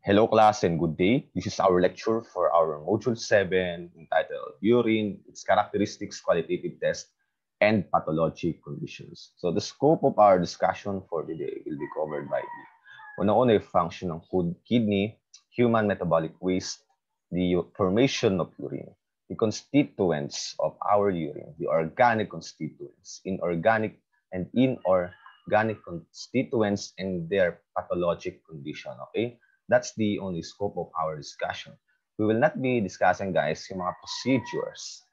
Hello class and good day. This is our lecture for our Module 7 entitled Urine, its Characteristics, Qualitative Test, and Pathologic Conditions. So the scope of our discussion for today will be covered by the una-una function ng kidney, human metabolic waste, the formation of urine, the constituents of our urine, the organic constituents, inorganic and inorganic constituents, and their pathologic condition, okay? That's the only scope of our discussion. We will not be discussing, guys, yung mga procedures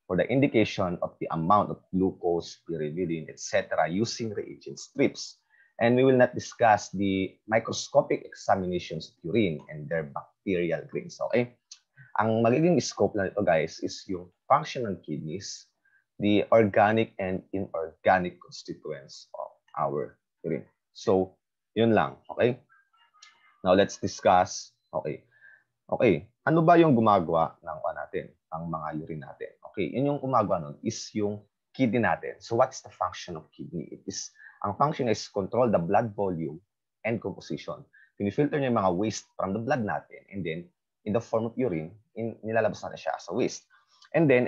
for the indication of the amount of glucose, bilirubin, etc. using reagent strips. And we will not discuss the microscopic examinations of urine and their bacterial grains, okay? Ang magiging scope na ito, guys, is yung function ng kidneys, the organic and inorganic constituents of our urine. So, yun lang, okay? Now, let's discuss, okay, ano ba yung gumagawa ng mga urine natin? Okay, yun yung gumagawa nun is yung kidney natin. So, what's the function of kidney? Ang function is control the blood volume and composition. Pinifilter niya yung mga waste from the blood natin, and then, in the form of urine, nilalabas natin siya as a waste. And then,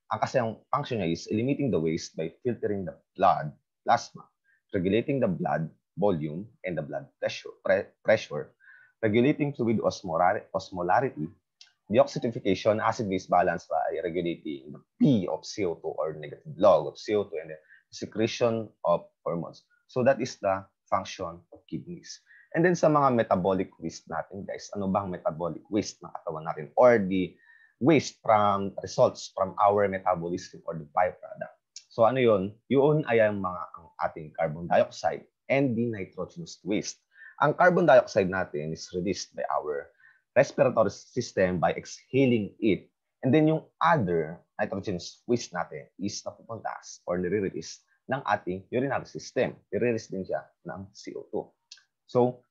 kasi ang function niya is eliminating the waste by filtering the blood plasma, regulating the blood volume and the blood pressure, regulating fluid osmolarity, deoxidification, acid-base balance by regulating the P of CO2 or negative log of CO2, and the secretion of hormones. So that is the function of kidneys. And then sa mga metabolic waste natin, guys, ano bang metabolic waste ng katawan natin or the waste from results from our metabolism or the byproduct? So ano yun? Yun ay ang ating carbon dioxide and the nitrogenous waste. Ang carbon dioxide natin is released by our respiratory system by exhaling it. And then yung other nitrogenous waste natin is napupunta or nire-release ng ating urinary system. Nire-release din siya ng CO2. So,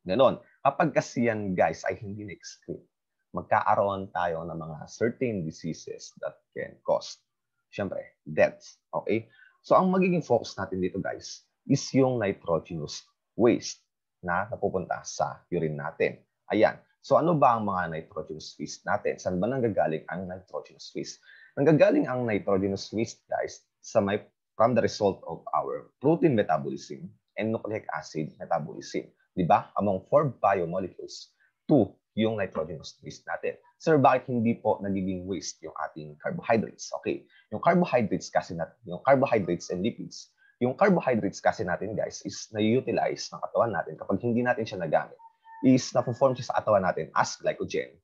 ganoon. Kapag kasi yan, guys, ay hindi na-excrete, magkaaroon tayo ng mga certain diseases that can cause, syempre, deaths. Okay? So, ang magiging focus natin dito, guys, is yung nitrogenous waste na napupunta sa urine natin. Ayan. So ano ba ang mga nitrogenous waste natin? Saan ba nanggagaling ang nitrogenous waste? Nanggagaling ang nitrogenous waste, guys, from the result of our protein metabolism and nucleic acid metabolism. Diba? Among 4 biomolecules, 2 yung nitrogenous waste natin. Sir, bakit hindi po nagiging waste yung ating carbohydrates? Okay. Yung carbohydrates and lipids, yung carbohydrates kasi natin, guys, is na-utilize ng katawan natin kapag hindi natin siya nagamit. Is na-form siya sa katawan natin as glycogen,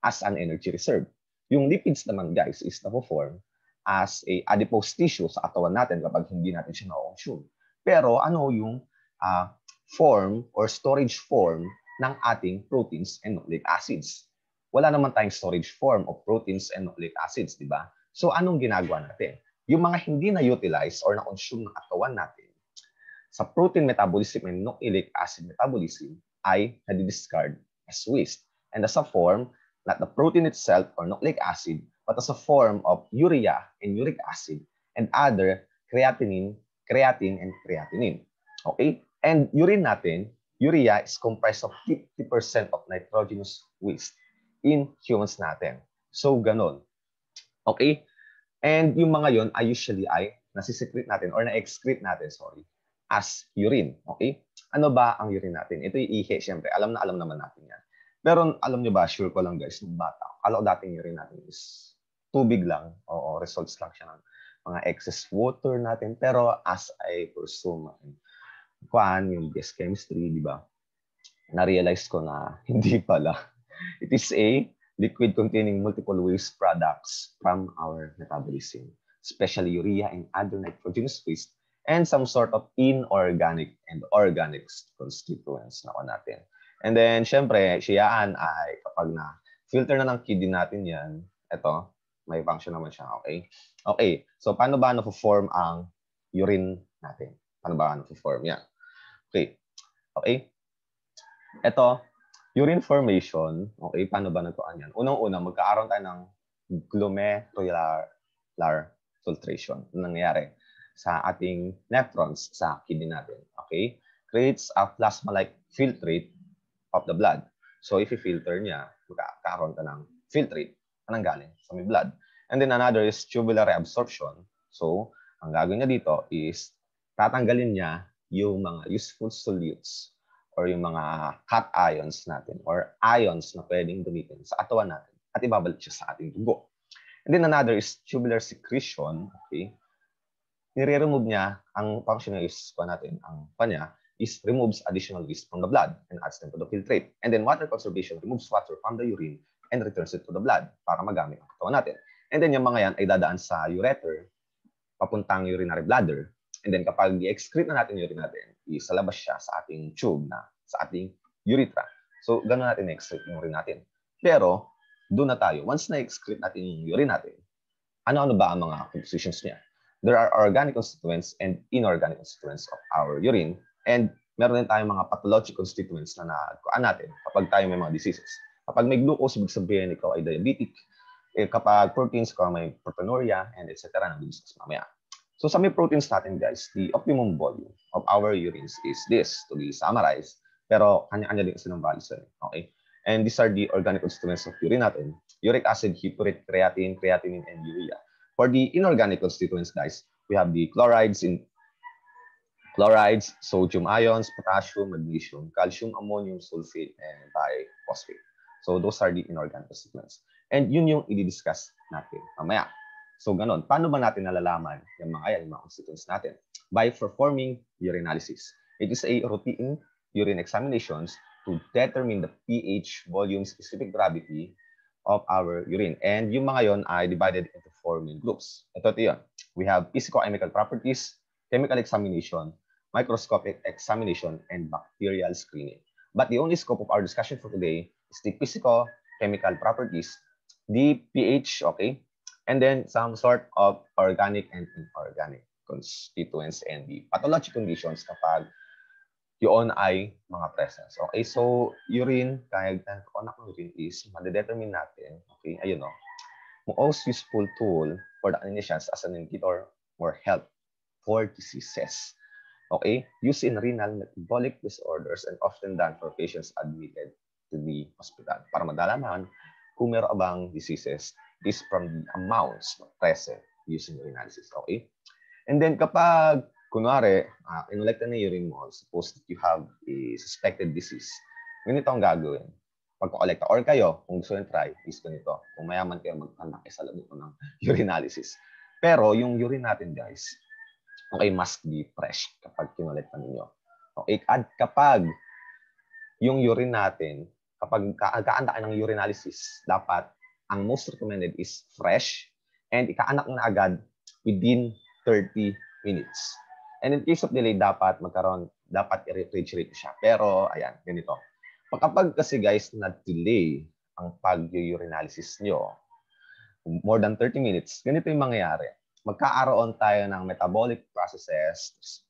as an energy reserve. Yung lipids naman, guys, is na-form as a adipose tissue sa katawan natin kapag hindi natin siya na-consume. Pero ano yung form or storage form ng ating proteins and nucleic acids? Wala naman tayong storage form of proteins and nucleic acids, di ba? So anong ginagawa natin? Yung mga hindi na-utilize or na-consume ng katawan natin sa protein metabolism and nucleic acid metabolism ay nadi-discard as waste. And as a form, not the protein itself or nucleic acid, but as a form of urea and uric acid and other creatine, and creatinine. Okay? And urine natin, urea is comprised of 50% of nitrogenous waste in humans natin. So, ganon. Okay? And yung mga yon ay usually nasi-secrete natin or na-excrete natin, as urine. Okay? Ano ba ang urine natin? Ito yung ihi, syempre. Alam naman natin yan. Pero alam nyo ba, sure ko lang, guys, nung bata, alam ko dating urine natin is tubig lang. Oo, results lang siya ng mga excess water natin. Pero as I pursue yung gas chemistry, di ba? Na-realize ko na hindi pala. It is a liquid containing multiple waste products from our metabolism, especially urea and other nitrogenous waste, and some sort of inorganic and organic constituents na natin. And then, syempre, siyaan ay kapag na-filter na ng kidney natin yan, ito, may function naman siya, okay? Okay, so paano ba na-form ang urine natin? Paano ba na-form yan? Okay, ito, urine formation, okay, paano ba nagkuhan yan? Unang-una, magkaaroon tayo ng glomerular filtration. Ano nangyayari sa ating nephrons sa kidney natin, okay? Creates a plasma-like filtrate of the blood. So if i-filter niya, magkakaroon ka ng filtrate na nanggaling sa may blood. And then another is tubular reabsorption. So ang gagawin niya dito is tatanggalin niya yung mga useful solutes or yung mga cation ions natin or ions na pwedeng gamitin sa katawan natin at ibabalik siya sa ating dugo. And then another is tubular secretion. Okay? Nire-remove niya, ang function niya is, ang kanya is removes additional waste from the blood and adds them to the filtrate. And then water conservation removes water from the urine and returns it to the blood para magamit ang katawan natin. And then yung mga yan ay dadaan sa ureter, papuntang urinary bladder. And then kapag i-excrete na natin yung urine natin, isalabas siya sa ating tube na, sa ating urethra. So, gano'n natin i-excrete yung urine natin. Pero, doon na tayo. Once na-excrete natin yung urine natin, ano-ano ba ang mga compositions niya? There are organic constituents and inorganic constituents of our urine. And meron din tayong mga pathologic constituents na nakuhaan natin kapag tayo may mga diseases. Kapag may glucose, ibig sabihin ikaw ay diabetic. Kapag proteins, ikaw may proteinuria, and etc. na discuss mamaya. So sa may proteins natin, guys, the optimum volume of our urines is this, to be summarized. Pero kanya-kanya din kasi ng values. Okay? And these are the organic constituents of urine natin. Uric acid, hippurate, creatine, creatinine, and urea. For the inorganic constituents, guys, we have the chlorides, sodium ions, potassium, magnesium, calcium, ammonium, sulfate, and biphosphate. So those are the inorganic constituents. And yun yung i-discuss natin mamaya. So ganon, paano ba natin nalalaman yung mga constituents natin? By performing urinalysis. It is a routine urine examinations to determine the pH, volume, specific gravity of our urine. And yung mga yon ay divided into 4 main groups. Ito yun. We have physicochemical properties, chemical examination, microscopic examination, and bacterial screening. But the only scope of our discussion for today is the physicochemical properties, the pH, okay, and then some sort of organic and inorganic constituents and the pathologic conditions kapag yun ay mga presence. Okay, so urine, kaya anak ng urine is madedetermine natin, okay, ayun o, most useful tool for the clinicians as an indicator for health for diseases. Okay, used in renal metabolic disorders and often done for patients admitted to the hospital para madalaman kung meron bang diseases is from the amounts present using urinalysis. Okay? And then kapag, kunwari, inolekta na urine mo, suppose that you have a suspected disease, ganito ang gagawin. Pag-kolekta, or kayo, kung gusto nyo try, is ganito. Kung mayaman kayo, mag-conduct sa labo ng urinalysis. Pero yung urine natin, guys, okay, must be fresh kapag kinolekta ninyo. Okay? At kapag yung urine natin, kapag kaanda ng urinalysis, dapat ang most recommended is fresh and ikaanak na agad within 30 minutes. And in case of delay, dapat i-refrigerate siya. Pero, ayan, ganito. Kapag kasi guys, na-delay ang pag-urinalysis nyo, more than 30 minutes, ganito yung mangyayari. Magkaaroon tayo ng metabolic processes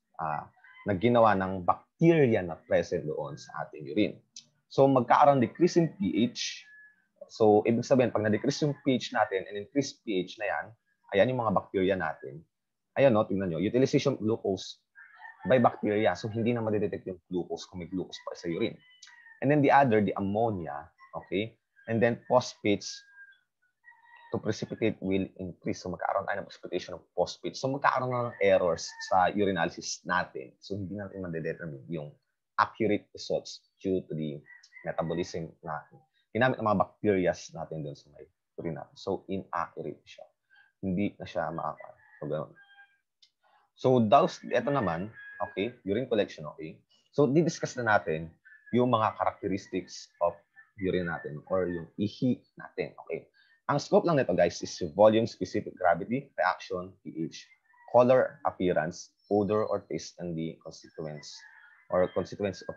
na ginawa ng bacteria na present doon sa ating urine. So, magkaaroon decrease in pH. So, ibig sabihin, pag na-decrease yung pH natin and increase pH na yan, ayan yung mga bacteria natin. Ayan, no, tingnan nyo. Utilization of glucose by bacteria. So, hindi na madidetect yung glucose kung may glucose pa sa urine. And then the other, the ammonia. Okay? And then phosphates to precipitate will increase. So, magkakaroon tayo ng precipitation of phosphates. So, magkakaroon na ng errors sa urinalysis natin. So, hindi natin madedetermine yung accurate results due to the metabolism natin. Ginamit ng mga bacteria natin doon sa may urine natin. So, inaccurate siya. Hindi na siya makaka. So, ito naman, okay, urine collection, okay. So, di-discuss na natin yung mga characteristics of urine natin or yung ihi natin, okay. Ang scope lang nito, guys, is volume, specific gravity, reaction, pH, color, appearance, odor or taste, and the constituents of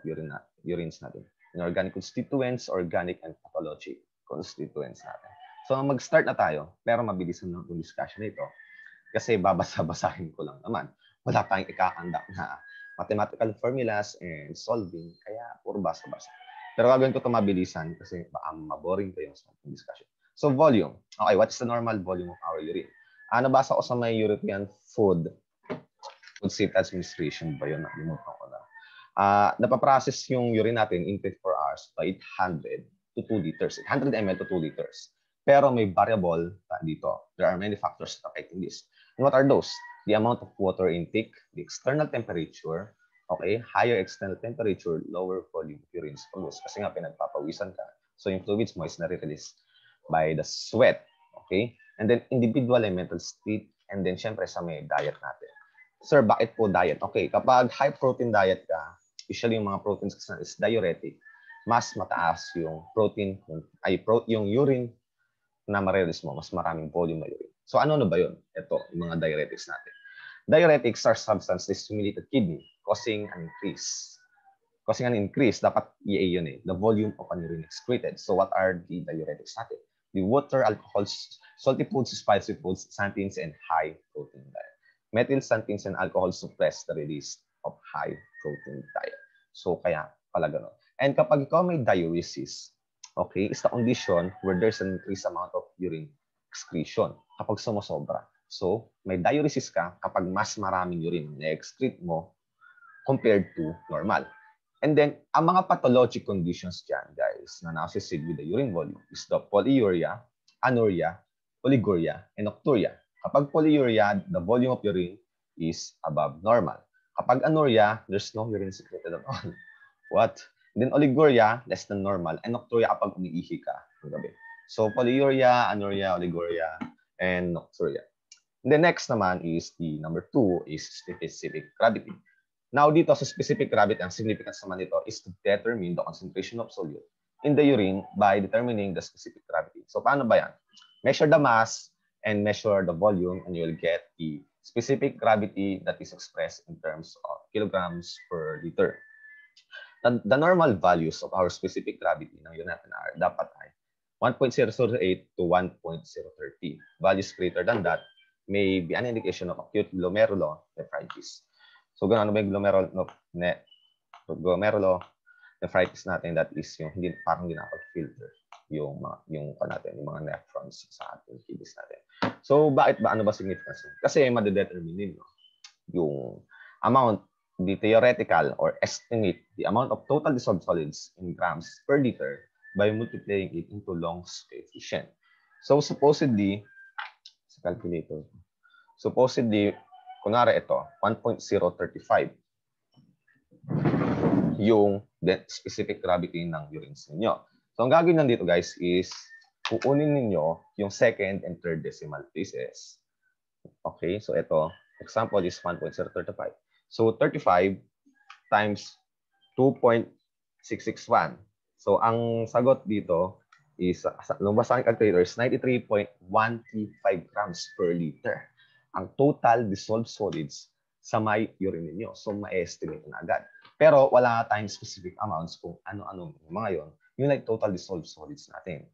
urines natin. Inorganic constituents, organic, and pathologic constituents natin. So, mag-start na tayo, pero mabilisan lang itong discussion nito. Kasi babasa-basahin ko lang naman. Wala tayong ikakandak na mathematical formulas and solving, kaya puro basa-basa. Pero gagawin ko ito mabilisan kasi baka maboring kayo sa discussion. So, volume. Okay, what's the normal volume of our urine? Nabasa ko sa may European Food Safety Administration ba yun? Nakalimutan ko na. napaprocess yung urine natin in 24 hours by 800 to 2 liters, 800 ml to 2 liters. Pero may variable dito. There are many factors affecting this. And what are those? The amount of water intake, the external temperature, okay, higher external temperature, lower volume of urine produced. Kasi nga pinagpapawisan ka. So yung fluids mo is nare-release by the sweat. Okay? And then individual and mental state. And then syempre sa may diet natin. Sir, bakit po diet? Okay, kapag high protein diet ka, usually yung mga proteins kasi is diuretic, mas mataas yung protein, yung urine na ma-release mo, mas maraming volume na urine. So ano ba yun? Ito, yung mga diuretics natin. Diuretics are substances that stimulate the kidney, causing an increase. Causing an increase, dapat EA yun eh, the volume of an urine excreted. So what are the diuretics natin? The water, alcohols, salty foods, spicy foods, xanthines, and high protein diet. Methyl, xanthines, and alcohol suppress the release of high protein diet. So kaya pala gano'n. And kapag ikaw may diuresis, okay, is the condition where there's an increased amount of urine excretion kapag sumusobra. So, may diuresis ka kapag mas maraming urine na-excrete mo compared to normal. And then, ang mga pathologic conditions dyan, guys, na na-associated with the urine volume is the polyuria, anuria, oliguria, and nocturia. Kapag polyuria, the volume of urine is above normal. Kapag anuria, there's no urine secreted at all. What? Then oliguria, less than normal. And nocturia kapag umiihi ka ng gabi. So polyuria, anuria, oliguria, and nocturia. And the next naman is the number 2 is specific gravity. Now dito sa specific gravity, ang significance naman nito is to determine the concentration of solute in the urine by determining the specific gravity. So paano ba yan? Measure the mass and measure the volume and you'll get the specific gravity that is expressed in terms of kilograms per liter. The normal values of our specific gravity ng urine natin are dapat ay 1.008 to 1.030. Values greater than that may be an indication of acute glomerulonephritis. So gano'n ba yung glomerulonephritis natin? That is yung hindi parang hindi nakapag-filter yung mga nephrons sa ating kidneys natin. So bakit ba, ano ba significance? Kasi madedetermine nyo yung amount, the theoretical or estimate the amount of total dissolved solids in grams per liter by multiplying it into Long's coefficient. So supposedly, sa calculator, kunwari ito, 1.035 yung specific gravity ng urines ninyo. So ang gagawin nandito guys is kukunin ninyo yung second and third decimal places. Okay, so ito, example is 1.035. So 35 times 2.661. So ang sagot dito is, lumabas sa aking calculator is 93.135 grams per liter. Ang total dissolved solids sa may urine niyo. So ma-estimate na agad. Pero wala tayong specific amounts kung ano-ano mga yon. Yung like total dissolved solids natin.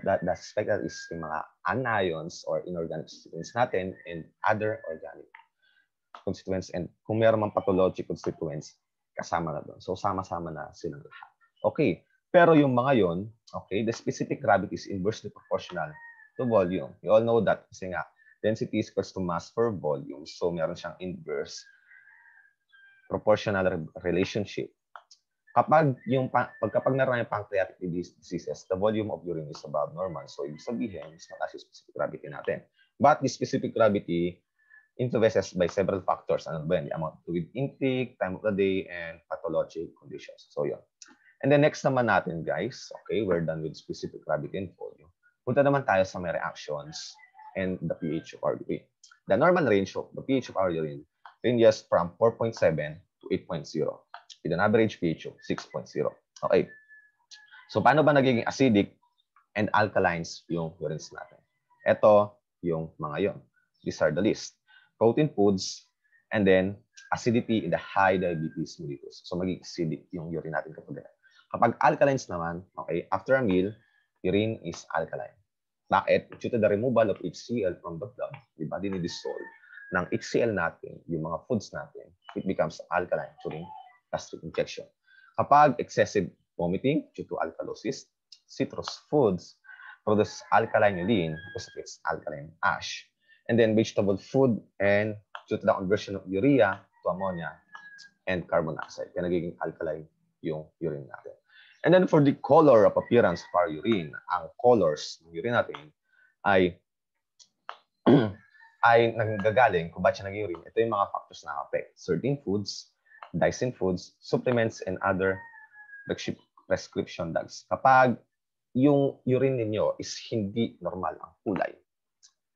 That suspected is yung mga anions or inorganic constituents natin and other organic constituents, and kung meron mang pathologic constituents, kasama na doon. So, sama-sama na silang lahat. Okay. Pero yung mga yon, okay, the specific gravity is inversely proportional to volume. You all know that kasi nga, density is equals to mass per volume. So, meron siyang inverse proportional relationship. Kapag meron yung pancreatic diseases, the volume of urine is above normal. So, ibig sabihin, mas mataas yung specific gravity natin. But the specific gravity influences by several factors. Ano ba yan? The amount of fluid intake, time of the day, and pathologic conditions. So, yun. And then next naman natin, guys, okay, we're done with specific gravity and volume. Punta naman tayo sa may reactions and the pH of our urine. The normal range of the pH of our urine ranges from 4.7 to 8.0 with an average pH of 6.0. Okay. So, paano ba nagiging acidic and alkalines yung urines natin? Ito yung mga yon. These are the list. Protein foods, and then acidity in the high diabetes mellitus. So magiging acidic yung urine natin kapag ganyan. Kapag alkalines naman, okay, after a meal, urine is alkaline. Bakit? Due to the removal of HCl from the blood, di ba, dinidissolve ng HCl natin, yung mga foods natin, it becomes alkaline during gastric injection. Kapag excessive vomiting due to alkalosis, citrus foods produce alkaline urine because of its alkaline ash. And then vegetable food and due to the conversion of urea to ammonia, and carbon dioxide. Kaya nagiging alkaline yung urine natin. And then for the color of appearance of our urine, ang colors ng urine natin ay ay nanggagaling kung bakit siya naging urine. Ito yung mga factors na affect. Certain foods, dicing foods, supplements, and other prescription drugs. Kapag yung urine ninyo is hindi normal ang kulay,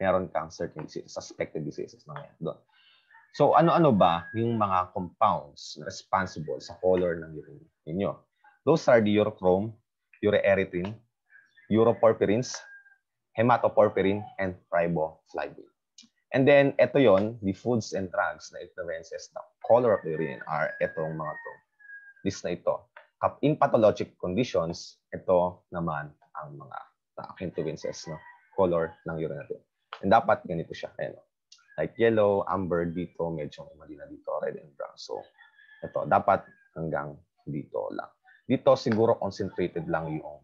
meron kang certain diseases, suspected diseases na yan doon. So, ano-ano ba yung mga compounds responsible sa color ng urine ninyo? Those are the urochrome, urearetin, uroporphyrins, hematoporphyrin, and riboflavin. And then, ito yon, the foods and drugs na influences the color of the urine are itong mga to. List na ito. In pathologic conditions, ito naman ang mga influences no color ng urine natin. And dapat ganito siya. Ayan. Like yellow, amber dito, medyo mali na dito, red and brown. So, ito, dapat hanggang dito lang. Dito siguro concentrated lang yung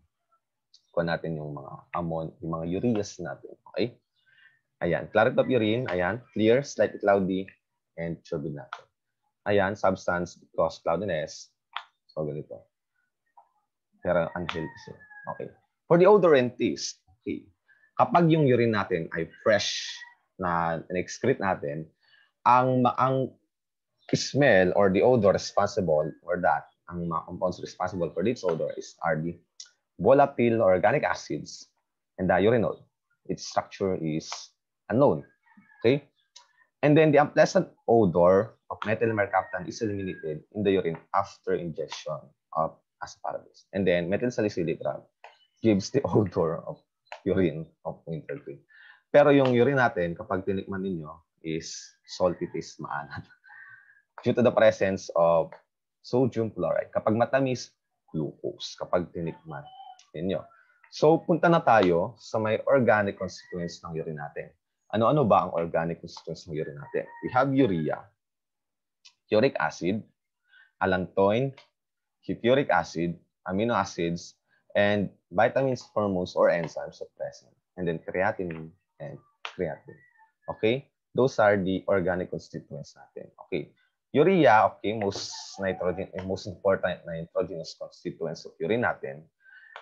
kung natin yung mga yung mga ureas natin. Okay? Ayan, clarity of urine, ayan, clear, slightly cloudy, and turbid natin. Ayan, substance cause cloudiness. So, ganito. Pero unhealthy siya. Okay. For the odor and taste, okay. Kapag yung urine natin ay fresh na excrete natin, ang smell or the odor responsible for that, ang mga compounds responsible for this odor are the volatile organic acids and the urinol. Its structure is unknown. Okay? And then the unpleasant odor of methyl mercaptan is eliminated in the urine after ingestion of asparagus. And then methyl salicylic drug gives the odor of urine of winter green. Pero yung urine natin, kapag tinikman ninyo, is salty taste, maalat. Due to the presence of sodium chloride. Kapag matamis, glucose. Kapag tinikman ninyo. So, punta na tayo sa may organic constituents ng urine natin. Ano-ano ba ang organic constituents ng urine natin? We have urea, uric acid, allantoin, hippuric acid, amino acids, and vitamins, hormones, or enzymes are present. And then creatinine and creatine. Okay? Those are the organic constituents natin. Okay. Urea, okay, most important nitrogenous constituents of urine natin.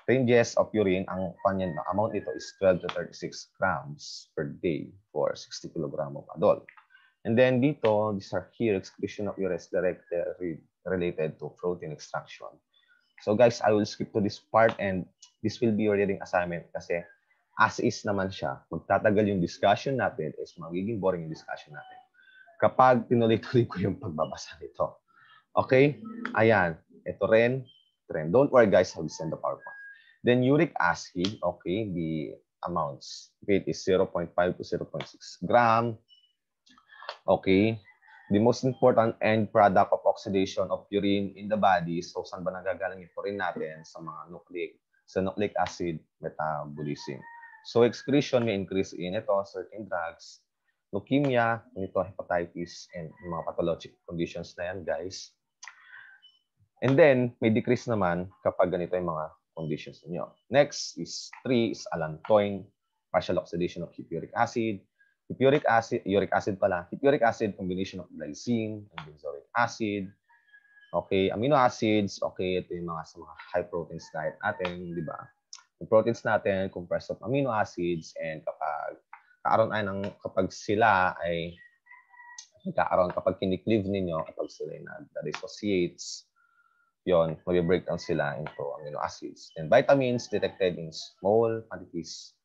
Ranges of urine, ang amount nito is 12 to 36 grams per day for 60 kg of adult. And then dito, these are here, excretion of urea is directly related to protein extraction. So guys, I will skip to this part and this will be your reading assignment kasi as is naman siya. Magtatagal yung discussion natin is magiging boring yung discussion natin kapag tinuloy-tuloy ko yung pagbabasa nito. Okay? Ayan. Ito rin. Don't worry guys, I'll send the PowerPoint. Then uric acid, okay, the amounts. Weight is 0.5 to 0.6 gram. Okay. The most important end product of oxidation of urine in the body. So, saan ba nagagaling yung urine natin? Sa mga nucleic acid metabolism. So, excretion may increase in ito, certain drugs, leukemia, ito, hepatitis, and mga pathologic conditions na yan, guys. And then, may decrease naman kapag ganito yung mga conditions niyo. Next is 3 is allantoin, partial oxidation of hippuric acid. Hippuric acid, uric acid pala. Hippuric acid, combination of glycine and benzoic acid. Okay, amino acids. Okay, ito yung mga sa mga high proteins diet natin, di ba? Yung proteins natin, comprised of amino acids, and kapag sila ay kapag kiniklive ninyo, kapag sila ay nag-dissociates, yon, mag-breakdown sila into amino acids. And vitamins detected in small quantities,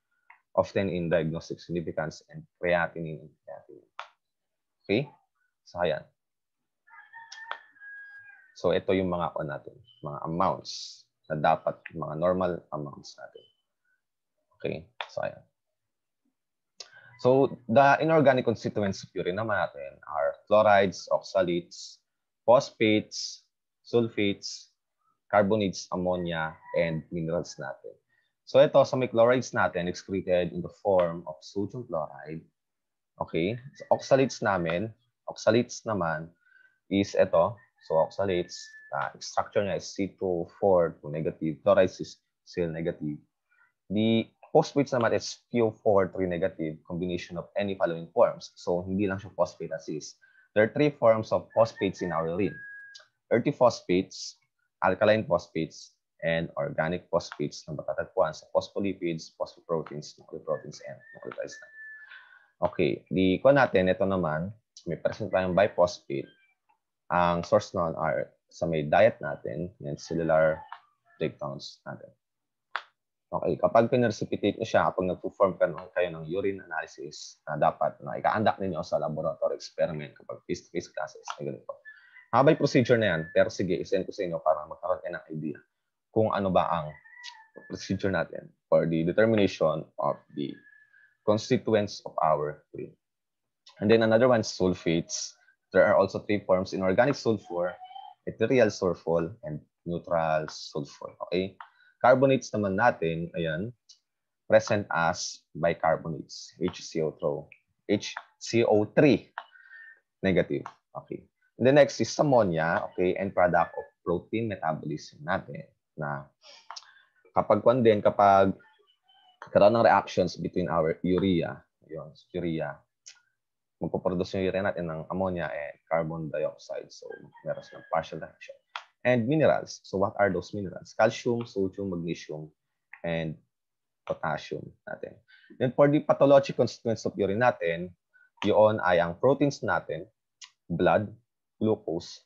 often in diagnostic significance, and creatinine and creatinine. Okay? So, ayan. So, ito yung mga natin, mga amounts na dapat, mga normal amounts natin. Okay? So, ayan. So, the inorganic constituents of urine naman natin are chlorides, oxalates, phosphates, sulfates, carbonates, ammonia, and minerals natin. So ito, sa may chlorides natin, excreted in the form of sodium chloride. Okay? So, oxalates naman is ito. So oxalates, structure niya is C2O4 to negative. Chlorides is Cl negative. The phosphates naman is PO4 3 negative, combination of any following forms. So hindi lang siya phosphate as is. There are 3 forms of phosphates in our urine. earthy phosphates, alkaline phosphates, and organic phosphates na matatagpuan sa phospholipids, phosphoproteins, nucleoproteins, and nucleotides. Okay, di ko natin, ito naman, may present tayong biphosphate. Ang source nun are sa may diet natin and cellular breakdowns natin. Okay, kapag pinrecipitate nyo siya, kapag nag-perform kayo ng urine analysis, dapat na ika-conduct ninyo sa laboratory experiment kapag face-to-face classes. Ay, ganito. Habay procedure na yan, pero sige, isend ko sa inyo para magkaroon kayo ng idea kung ano ba ang procedure natin for the determination of the constituents of our urine. And then another one is sulfates. There are also 3 forms: inorganic sulfur, ethereal sulfur, and neutral sulfur. Okay? Carbonates naman natin, ayan, present as bicarbonates, HCO3 negative. Okay. And the next is ammonia, okay, and product of protein metabolism natin na kapag karoon ng reactions between our urea, magpo-produce yung urea natin ng ammonia and carbon dioxide. So, meron silang partial reaction. And minerals. So, what are those minerals? Calcium, sodium, magnesium, and potassium natin. Then, for the pathological constituents of urine natin, yun ay ang proteins natin, blood, glucose,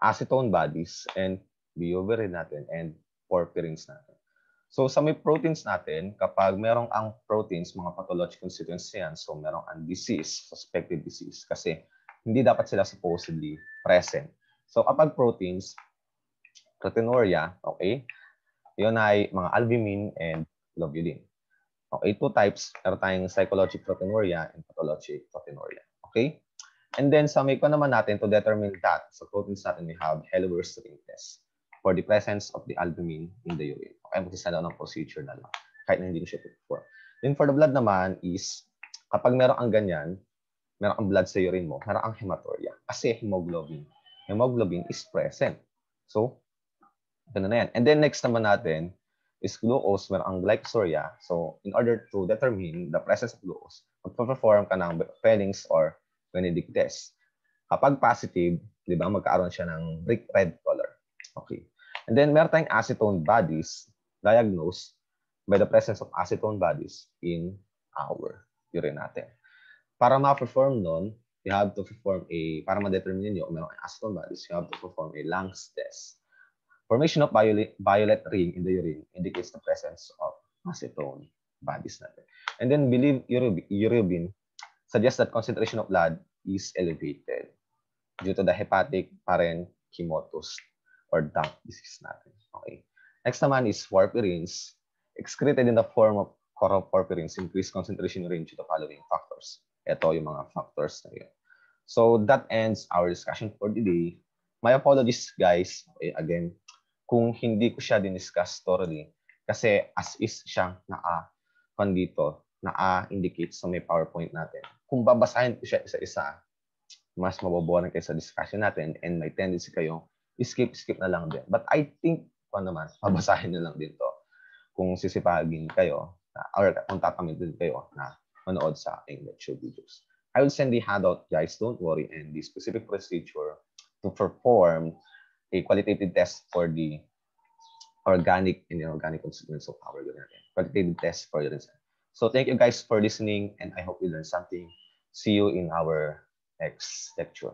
acetone bodies, and bilirubin natin, and porphyrins natin. So, sa may proteins natin, kapag merong ang proteins, mga pathological constituents yan, so merong ang disease, suspected disease, kasi hindi dapat sila supposedly present. So, kapag proteins, proteinuria, okay, yun ay mga albumin and globulin. Okay, 2 types. Meron tayong cytologic proteinuria and pathologic proteinuria. Okay? And then, sa may ko naman natin to determine that, sa proteins natin, we have Heller's ring test for the presence of the albumin in the urine. Okay, magsasala ng procedure na lang, kahit na hindi ko siya before. Then, for the blood naman is, kapag meron ang ganyan, meron ang blood sa urine mo, meron ang hematuria. Kasi hemoglobin. Hemoglobin is present. So, ganun na yan. And then next naman natin is glucose, meron ang glycosuria. So, in order to determine the presence of glucose, magpa-perform ka ng Fennings or Benedict test. Kapag positive, di ba, magkaaroon siya ng brick red color. Okay. And then meron tayong acetone bodies diagnosed by the presence of acetone bodies in our urine natin. Para ma-perform nun, you have to perform para ma-determine nyo kung meron acetone bodies, you have to perform a Lange test. Formation of violet ring in the urine indicates the presence of acetone bodies natin. And then bilirubin suggests that concentration of blood is elevated due to the hepatic parenchymatous or DUNC disease natin. Okay. Next naman is porphyrins, excreted in the form of porphyrins, increased concentration range to the following factors. Ito yung mga factors na yun. So that ends our discussion for today. My apologies, guys. Okay, again, kung hindi ko siya diniscuss thoroughly, kasi as is siyang na-indicate sa may PowerPoint natin. Kung babasahin ko siya isa-isa, mas maboboring kayo sa discussion natin and may tendency kayo, skip na lang din. But I think, babasahin na lang din to kung sisipagin kayo or kung tatamid din kayo na manood sa aking lecture videos. I will send the handout, guys. Don't worry. And the specific procedure to perform a qualitative test for the organic and inorganic constituents of our urine. Qualitative test for urine. So thank you, guys, for listening, and I hope you learned something. See you in our next lecture.